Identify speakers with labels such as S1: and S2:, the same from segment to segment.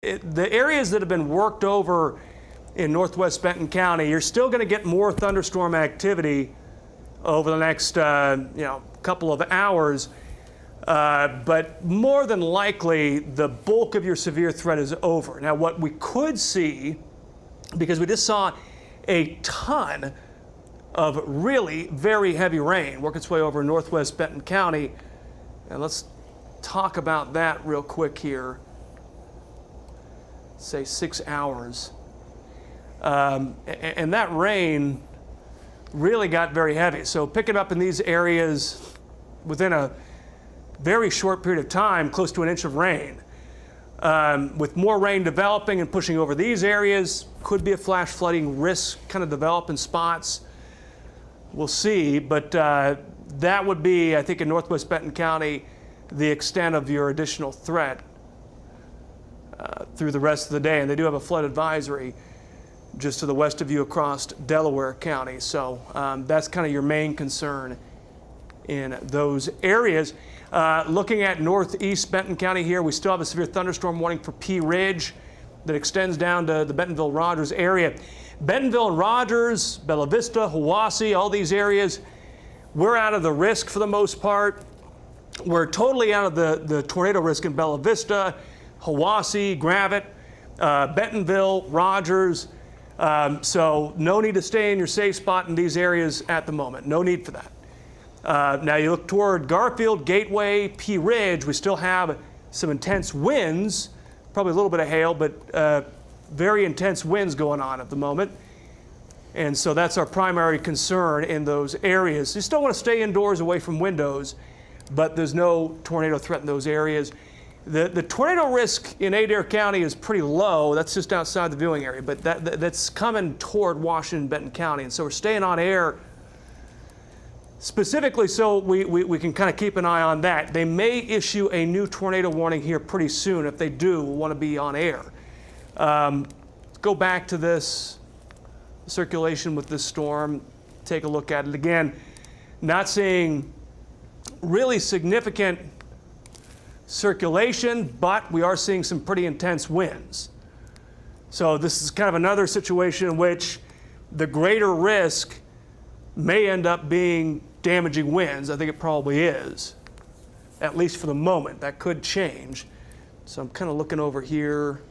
S1: The areas that have been worked over in northwest Benton County, you're still going to get more thunderstorm activity over the next couple of hours, but more than likely the bulk of your severe threat is over. Now what we could see, because we just saw a ton of really very heavy rain work its way over northwest Benton County, and let's talk about that real quick here. Say 6 hours. And that rain really got very heavy. So picking up in these areas within a very short period of time, close to an inch of rain. With more rain developing and pushing over these areas, could be a flash flooding risk kind of develop in spots. We'll see, but that would be, I think, in northwest Benton County, the extent of your additional threat through the rest of the day. And they do have a flood advisory just to the west of you across Delaware County. So that's kind of your main concern in those areas. Looking at northeast Benton County here, we still have a severe thunderstorm warning for Pea Ridge that extends down to the Bentonville-Rogers area. Bentonville and Rogers, Bella Vista, Hiwassee, all these areas, we're out of the risk for the most part. We're totally out of the tornado risk in Bella Vista, Hiwassee, Gravette, Bentonville, Rogers. So no need to stay in your safe spot in these areas at the moment. No need for that. Now you look toward Garfield, Gateway, Pea Ridge. We still have some intense winds, probably a little bit of hail, but very intense winds going on at the moment. And so that's our primary concern in those areas. You still want to stay indoors away from windows, but there's no tornado threat in those areas. The tornado risk in Adair County is pretty low. That's just outside the viewing area, but that's coming toward Washington, Benton County. And so we're staying on air specifically so we can kind of keep an eye on that. They may issue a new tornado warning here pretty soon. If they do, we'll want to be on air. Let's go back to this circulation with this storm. Take a look at it again. Not seeing really significant circulation, but we are seeing some pretty intense winds. So this is kind of another situation in which the greater risk may end up being damaging winds. I think it probably is, at least for the moment. That could change. So I'm kind of looking over here.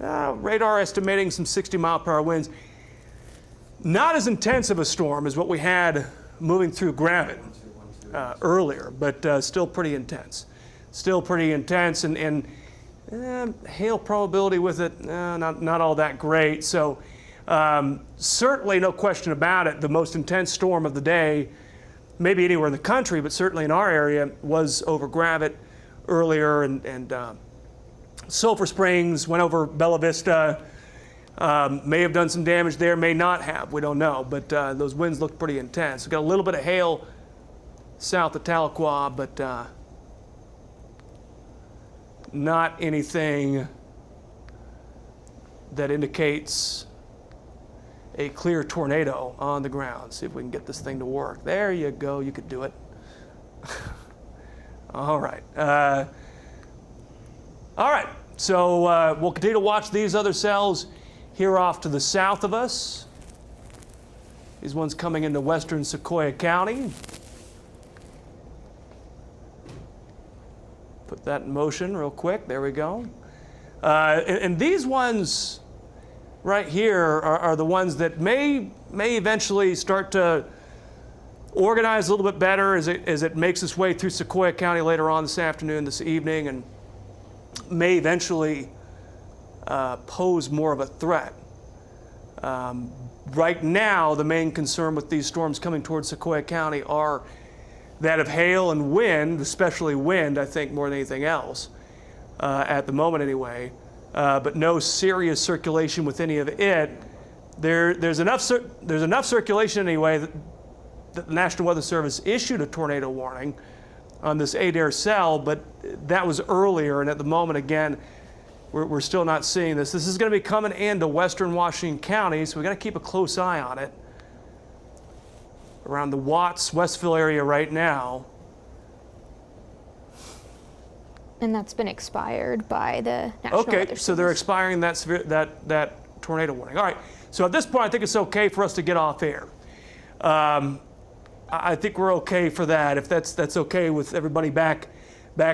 S1: Radar estimating some 60-mile-per-hour winds. Not as intense of a storm as what we had moving through Gravette earlier, but still pretty intense. Still pretty intense, and hail probability with it, not all that great. So certainly no question about it, the most intense storm of the day, maybe anywhere in the country, but certainly in our area, was over Gravette earlier, and Sulphur Springs went over Bella Vista. May have done some damage there, may not have, we don't know, but those winds look pretty intense. We've got a little bit of hail south of Tahlequah, but not anything that indicates a clear tornado on the ground. See if we can get this thing to work. There you go, you could do it. All right. All right, so we'll continue to watch these other cells here off to the south of us. These ones coming into western Sequoyah County. Put that in motion real quick. There we go. And these ones right here are the ones that may eventually start to organize a little bit better as it makes its way through Sequoyah County later on this afternoon, this evening, and may eventually pose more of a threat. Right now, the main concern with these storms coming towards Sequoyah County are that of hail and wind, especially wind, I think, more than anything else, at the moment anyway, but no serious circulation with any of it. There's enough circulation anyway that the National Weather Service issued a tornado warning on this Adair cell, but that was earlier, and at the moment, again, we're still not seeing this. This is going to be coming into western Washington County, so we've got to keep a close eye on it. Around the Watts, Westville area right now.
S2: And that's been expired by the National Weather
S1: Okay, so they're
S2: Service.
S1: expiring that tornado warning. All right, so at this point, I think it's okay for us to get off air. I think we're okay for that. If that's okay with everybody back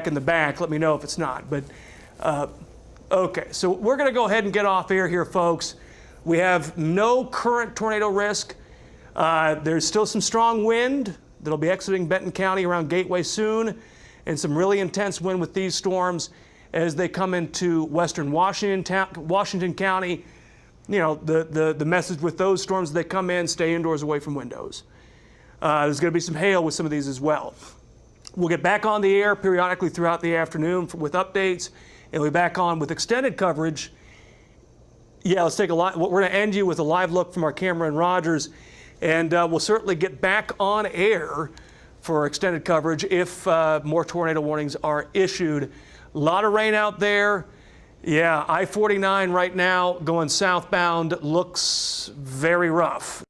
S1: in the back, let me know if it's not. But okay, so we're going to go ahead and get off air here, folks. We have no current tornado risk. There's still some strong wind that'll be exiting Benton County around Gateway soon, and some really intense wind with these storms as they come into western Washington County. You know, the message with those storms, they come in, stay indoors away from windows. There's going to be some hail with some of these as well. We'll get back on the air periodically throughout the afternoon with updates, and we'll be back on with extended coverage. Yeah, let's take a live. We're going to end you with a live look from our camera in Rogers, and we'll certainly get back on air for extended coverage if more tornado warnings are issued. A lot of rain out there. Yeah, I-49 right now going southbound looks very rough.